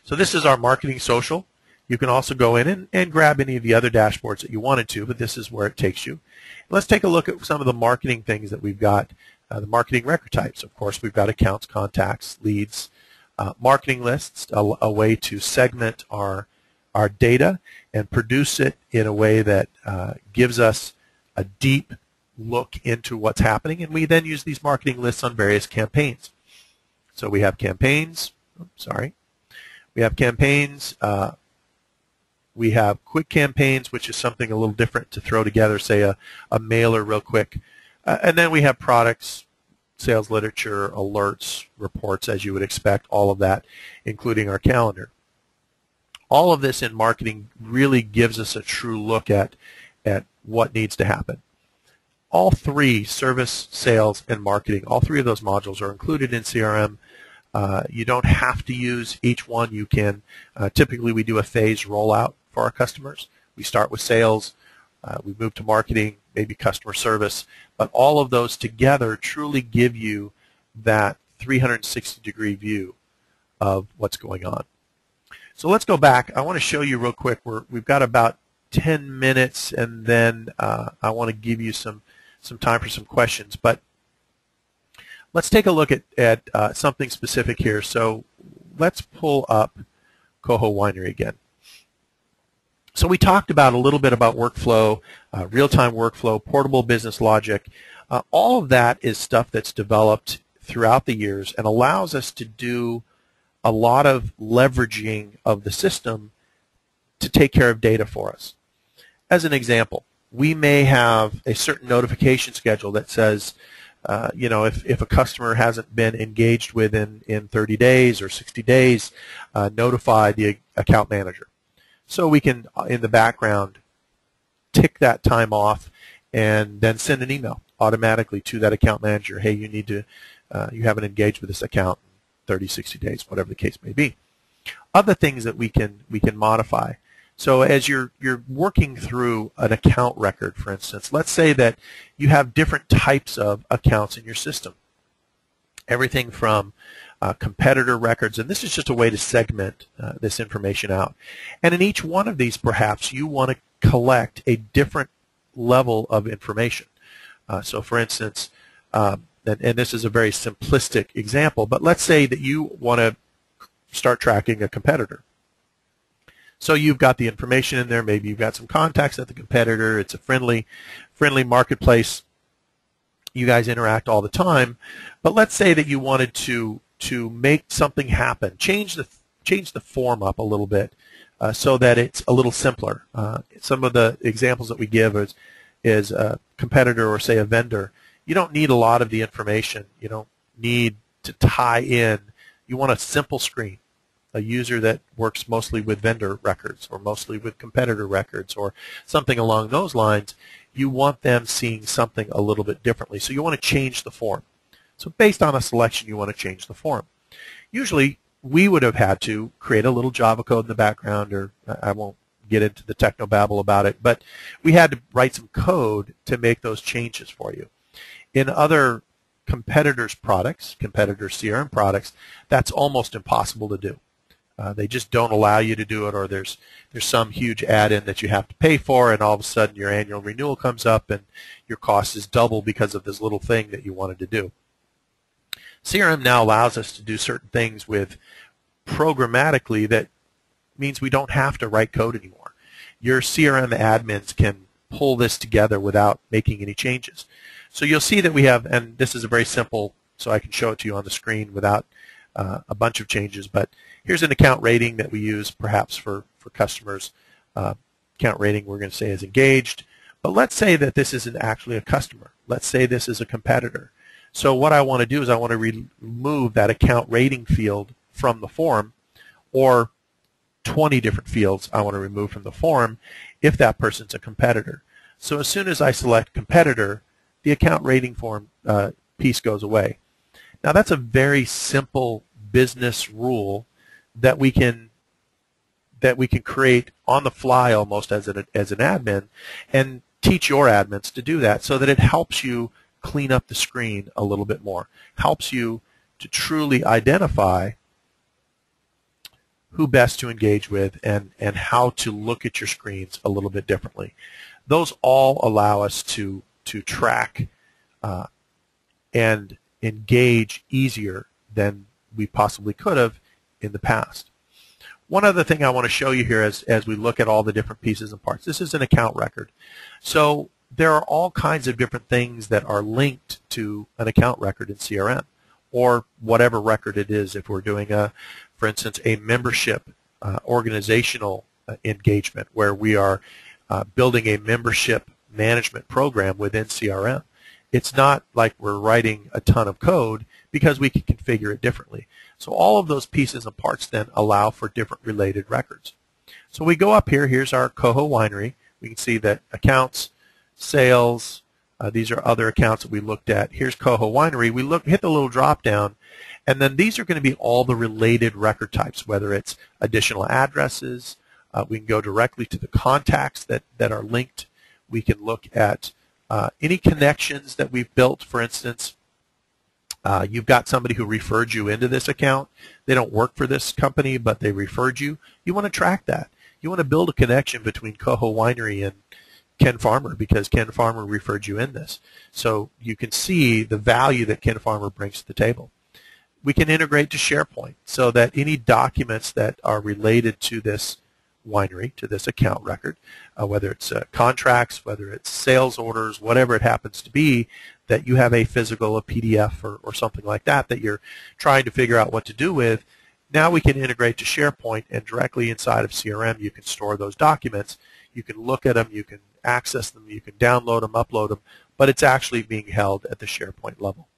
So this is our marketing social. You can also go in and grab any of the other dashboards that you wanted to, but this is where it takes you. Let's take a look at some of the marketing things that we've got, the marketing record types. Of course, we've got accounts, contacts, leads, marketing lists, a way to segment our data and produce it in a way that gives us a deep look into what's happening, and we then use these marketing lists on various campaigns. So we have campaigns, we have campaigns, we have quick campaigns, which is something a little different to throw together, say a mailer real quick. And then we have products, sales literature, alerts, reports, as you would expect, all of that, including our calendar. All of this in marketing really gives us a true look at what needs to happen. All three, service, sales, and marketing, all three of those modules are included in CRM. You don't have to use each one. You can. Typically, we do a phased rollout for our customers. We start with sales, we move to marketing, maybe customer service, but all of those together truly give you that 360-degree view of what's going on. So let's go back. I want to show you real quick. We've got about 10 minutes, and then I want to give you some time for some questions. But let's take a look at something specific here. So let's pull up Coho Winery again. So we talked about a little bit about workflow, real-time workflow, portable business logic. All of that is stuff that's developed throughout the years and allows us to do a lot of leveraging of the system to take care of data for us. As an example, we may have a certain notification schedule that says, if a customer hasn't been engaged with in 30 days or 60 days, notify the account manager. So we can, in the background, tick that time off and then send an email automatically to that account manager. Hey, you haven't engaged with this account in 30, 60 days, whatever the case may be. Other things that we can modify. So as you're working through an account record, for instance, let's say that you have different types of accounts in your system. Everything from competitor records, and this is just a way to segment this information out. And in each one of these, perhaps, you want to collect a different level of information. So for instance, and this is a very simplistic example, but let's say that you want to start tracking a competitor. So you've got the information in there. Maybe you've got some contacts at the competitor. It's a friendly marketplace. You guys interact all the time. But let's say that you wanted to make something happen, change the form up a little bit so that it's a little simpler. Some of the examples that we give is a competitor or, say, a vendor. You don't need a lot of the information. You don't need to tie in. You want a simple screen. A user that works mostly with vendor records or mostly with competitor records or something along those lines, you want them seeing something a little bit differently. So you want to change the form. So based on a selection, you want to change the form. Usually, we would have had to create a little Java code in the background, or I won't get into the technobabble about it, but we had to write some code to make those changes for you. In other competitors' products, competitor CRM products, that's almost impossible to do. They just don't allow you to do it, or there's some huge add-in that you have to pay for, and all of a sudden your annual renewal comes up and your cost is double because of this little thing that you wanted to do. CRM now allows us to do certain things with programmatically that means we don't have to write code anymore. Your CRM admins can pull this together without making any changes. So you'll see that we have, and this is a very simple, so I can show it to you on the screen without a bunch of changes, but here's an account rating that we use perhaps for customers. Account rating we're going to say is engaged, but let's say that this isn't actually a customer. Let's say this is a competitor. So what I want to do is I want to remove that account rating field from the form, or 20 different fields I want to remove from the form if that person's a competitor. So as soon as I select competitor, the account rating form piece goes away. Now that's a very simple business rule that we can create on the fly almost as an admin, and teach your admins to do that so that it helps you clean up the screen a little bit more, helps you to truly identify who best to engage with and how to look at your screens a little bit differently. Those all allow us to track and engage easier than we possibly could have in the past. One other thing I want to show you here as we look at all the different pieces and parts. This is an account record. So there are all kinds of different things that are linked to an account record in CRM, or whatever record it is. If we're doing, for instance, a membership organizational engagement where we are building a membership management program within CRM. It's not like we're writing a ton of code because we can configure it differently. So all of those pieces and parts then allow for different related records. So we go up here. Here's our Coho Winery. We can see that accounts, sales, these are other accounts that we looked at. Here's Coho Winery. We hit the little drop down, and then these are going to be all the related record types, whether it's additional addresses. We can go directly to the contacts that are linked. We can look at any connections that we've built. For instance, you've got somebody who referred you into this account. They don't work for this company, but they referred you. You want to track that. You want to build a connection between Coho Winery and Ken Farmer because Ken Farmer referred you in this. So you can see the value that Ken Farmer brings to the table. We can integrate to SharePoint so that any documents that are related to this winery, to this account record, whether it's contracts, whether it's sales orders, whatever it happens to be, that you have a physical, a PDF, or something like that that you're trying to figure out what to do with, Now we can integrate to SharePoint, and directly inside of CRM you can store those documents. You can look at them, you can access them, you can download them, upload them, but it's actually being held at the SharePoint level.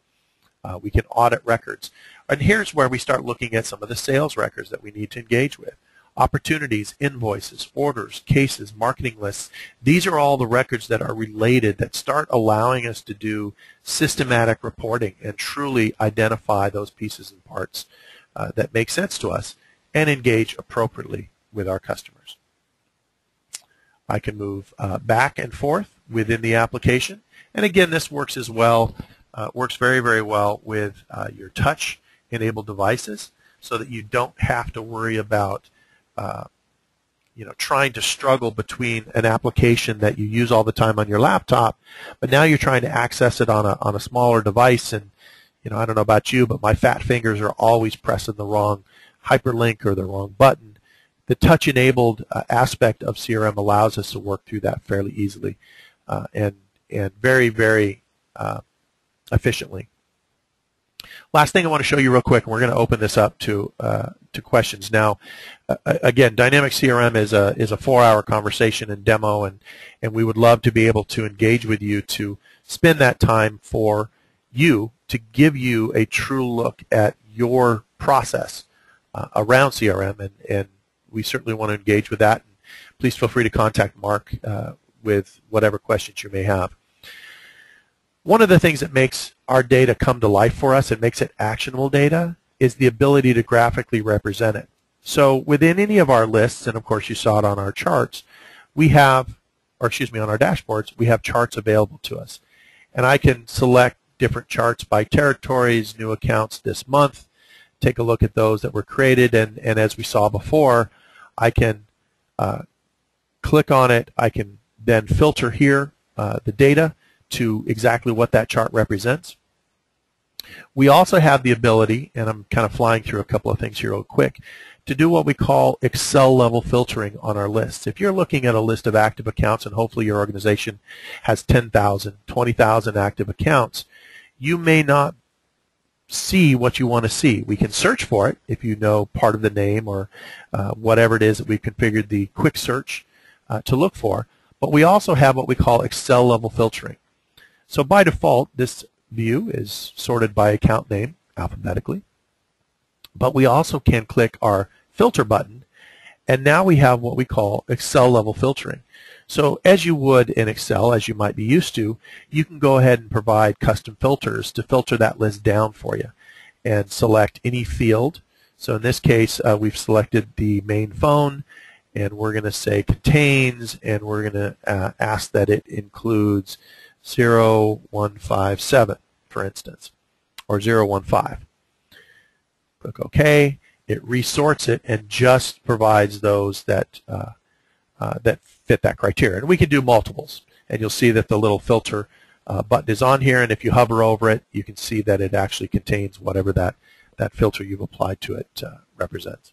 We can audit records. And here's where we start looking at some of the sales records that we need to engage with. Opportunities, invoices, orders, cases, marketing lists. These are all the records that are related that start allowing us to do systematic reporting and truly identify those pieces and parts that make sense to us and engage appropriately with our customers. I can move back and forth within the application. And again, this works as well, works very, very well with your touch-enabled devices so that you don't have to worry about trying to struggle between an application that you use all the time on your laptop, but now you're trying to access it on a smaller device, and I don't know about you, but my fat fingers are always pressing the wrong hyperlink or the wrong button. The touch-enabled aspect of CRM allows us to work through that fairly easily and very, very efficiently. Last thing I want to show you real quick, and we're going to open this up to questions now. Again, Dynamic CRM is a 4-hour conversation and demo, and we would love to be able to engage with you to spend that time for you to give you a true look at your process around CRM, and we certainly want to engage with that. And please feel free to contact Mark with whatever questions you may have. One of the things that makes our data come to life for us and makes it actionable data is the ability to graphically represent it. So within any of our lists, and of course you saw it on our charts, we have, or excuse me, on our dashboards, we have charts available to us. And I can select different charts by territories, new accounts this month, take a look at those that were created, and as we saw before, I can click on it. I can then filter here the data to exactly what that chart represents. We also have the ability, and I'm kind of flying through a couple of things here real quick, to do what we call Excel level filtering on our lists. If you're looking at a list of active accounts, and hopefully your organization has 10,000, 20,000 active accounts, you may not see what you want to see. We can search for it if you know part of the name or whatever it is that we've configured the quick search to look for, but we also have what we call Excel level filtering. So by default, this view is sorted by account name alphabetically, but we also can click our filter button, and now we have what we call Excel level filtering. So as you would in Excel, as you might be used to, you can go ahead and provide custom filters to filter that list down for you and select any field. So in this case, we've selected the main phone, and we're going to say contains, and we're going to ask that it includes 0157, for instance, or 015. Click OK. It resorts it and just provides those that that fit that criteria. And we can do multiples. And you'll see that the little filter button is on here, and if you hover over it, you can see that it actually contains whatever that filter you've applied to it represents.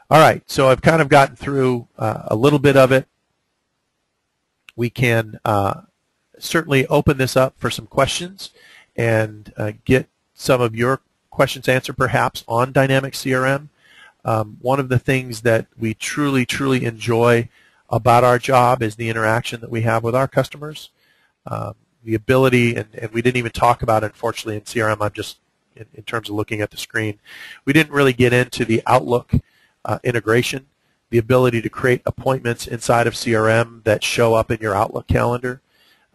All right, so I've kind of gotten through a little bit of it. We can certainly open this up for some questions and get some of your questions answered perhaps on Dynamic CRM. One of the things that we truly, truly enjoy about our job is the interaction that we have with our customers. The ability, and we didn't even talk about it, unfortunately, in CRM. I'm just, in terms of looking at the screen, we didn't really get into the Outlook integration, the ability to create appointments inside of CRM that show up in your Outlook calendar,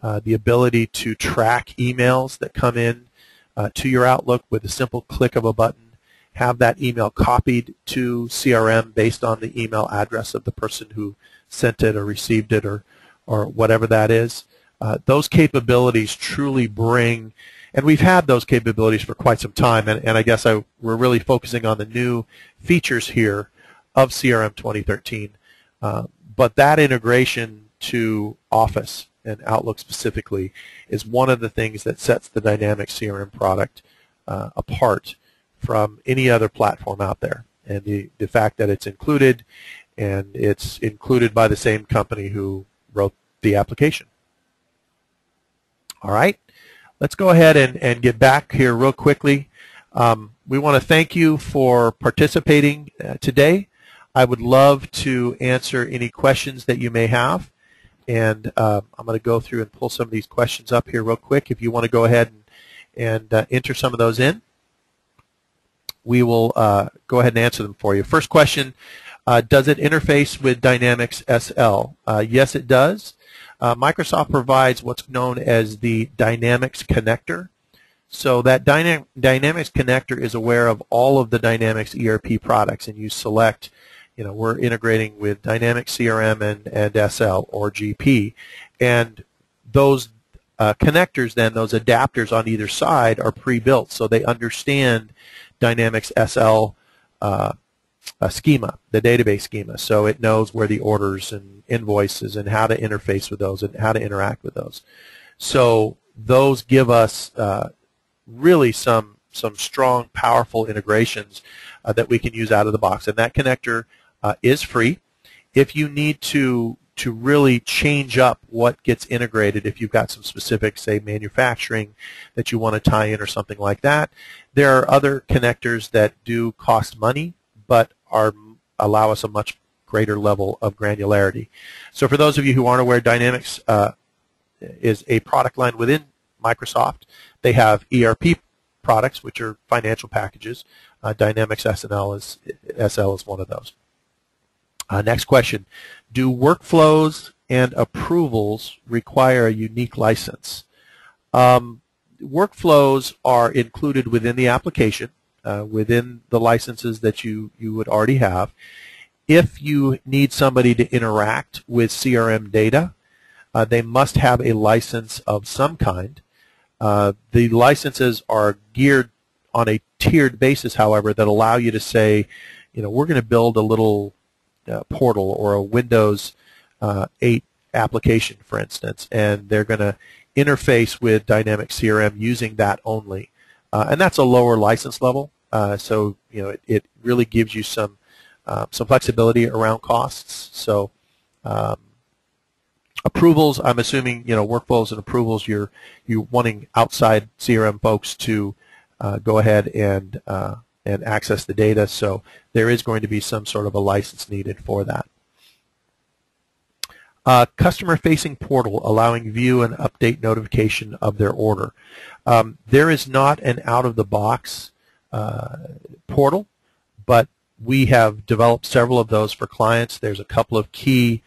the ability to track emails that come in to your Outlook with a simple click of a button, have that email copied to CRM based on the email address of the person who sent it or received it or whatever that is. Those capabilities truly bring, and we've had those capabilities for quite some time, and I guess we're really focusing on the new features here of CRM 2013. But that integration to Office and Outlook specifically is one of the things that sets the Dynamic CRM product apart from any other platform out there. And the fact that it's included, and it's included by the same company who wrote the application. All right, let's go ahead and get back here real quickly. we want to thank you for participating today. I would love to answer any questions that you may have. And I'm going to go through and pull some of these questions up here real quick. If you want to go ahead and enter some of those in, we will go ahead and answer them for you. First question, does it interface with Dynamics SL? Yes, it does. Microsoft provides what's known as the Dynamics connector. So that Dynamics connector is aware of all of the Dynamics ERP products, and you select, we're integrating with Dynamics CRM and SL or GP. And those connectors then, those adapters on either side are pre-built, so they understand Dynamics SL schema, the database schema. So it knows where the orders and invoices and how to interface with those and how to interact with those. So those give us really some strong, powerful integrations that we can use out of the box. And that connector is free. If you need to really change up what gets integrated, if you've got some specific, say, manufacturing that you want to tie in or something like that, there are other connectors that do cost money but allow us a much greater level of granularity. So for those of you who aren't aware, Dynamics is a product line within Microsoft. They have ERP products, which are financial packages. Dynamics SL is one of those. Next question. Do workflows and approvals require a unique license? Workflows are included within the application, within the licenses that you would already have. If you need somebody to interact with CRM data, they must have a license of some kind. The licenses are geared on a tiered basis, however, that allow you to say, we're going to build a little portal or a Windows 8 application, for instance, and they're going to interface with Dynamics CRM using that only. And that's a lower license level, so it really gives you some flexibility around costs. So approvals, I'm assuming, workflows and approvals, you're wanting outside CRM folks to go ahead and access the data, so there is going to be some sort of a license needed for that. Customer-facing portal allowing view and update notification of their order. There is not an out-of-the-box portal, but we have developed several of those for clients. There's a couple of key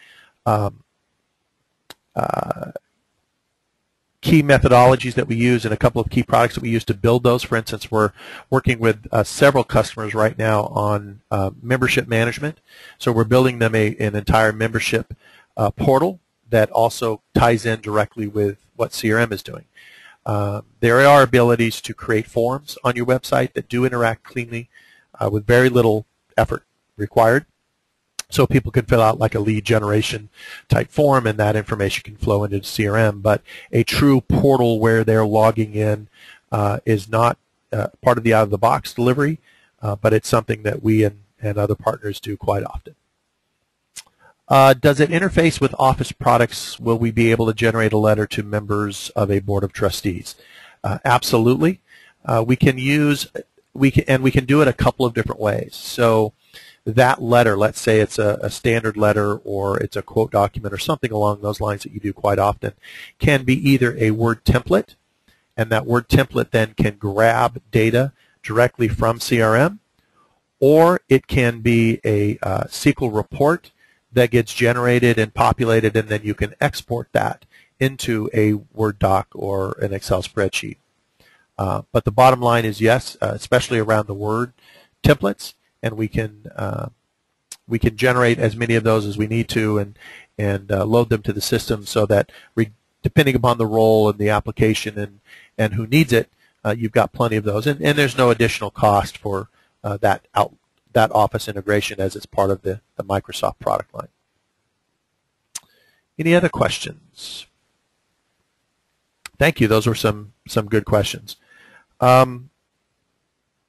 methodologies that we use and a couple of key products that we use to build those. For instance, we're working with several customers right now on membership management. So we're building them an entire membership portal that also ties in directly with what CRM is doing. There are abilities to create forms on your website that do interact cleanly with very little effort required. So people can fill out like a lead generation type form, and that information can flow into CRM. But a true portal where they're logging in is not part of the out-of-the-box delivery, but it's something that we and other partners do quite often. Does it interface with Office products? Will we be able to generate a letter to members of a board of trustees? Absolutely. We can do it a couple of different ways. So that letter, let's say it's a standard letter or it's a quote document or something along those lines that you do quite often, can be either a Word template, and that Word template then can grab data directly from CRM, or it can be a SQL report that gets generated and populated, and then you can export that into a Word doc or an Excel spreadsheet. But the bottom line is yes, especially around the Word templates, and we can generate as many of those as we need to and load them to the system so that depending upon the role and the application and who needs it, you've got plenty of those. And there's no additional cost for that Office integration as it's part of the Microsoft product line. Any other questions? Thank you. Those were some good questions.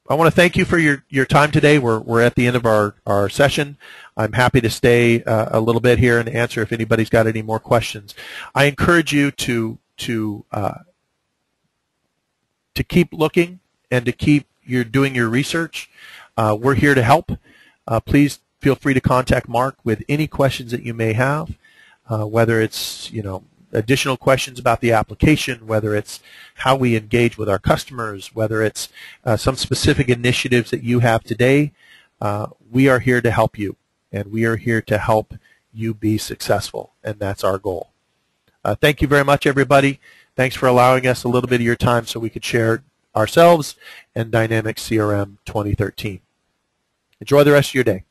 I want to thank you for your time today. We're at the end of our session. I'm happy to stay a little bit here and answer if anybody's got any more questions. I encourage you to keep looking and to keep you're doing your research, we're here to help. Please feel free to contact Mark with any questions that you may have, whether it's additional questions about the application, whether it's how we engage with our customers, whether it's some specific initiatives that you have today. We are here to help you, and we are here to help you be successful, and that's our goal. Thank you very much, everybody. Thanks for allowing us a little bit of your time so we could share ourselves and Dynamics CRM 2013. Enjoy the rest of your day.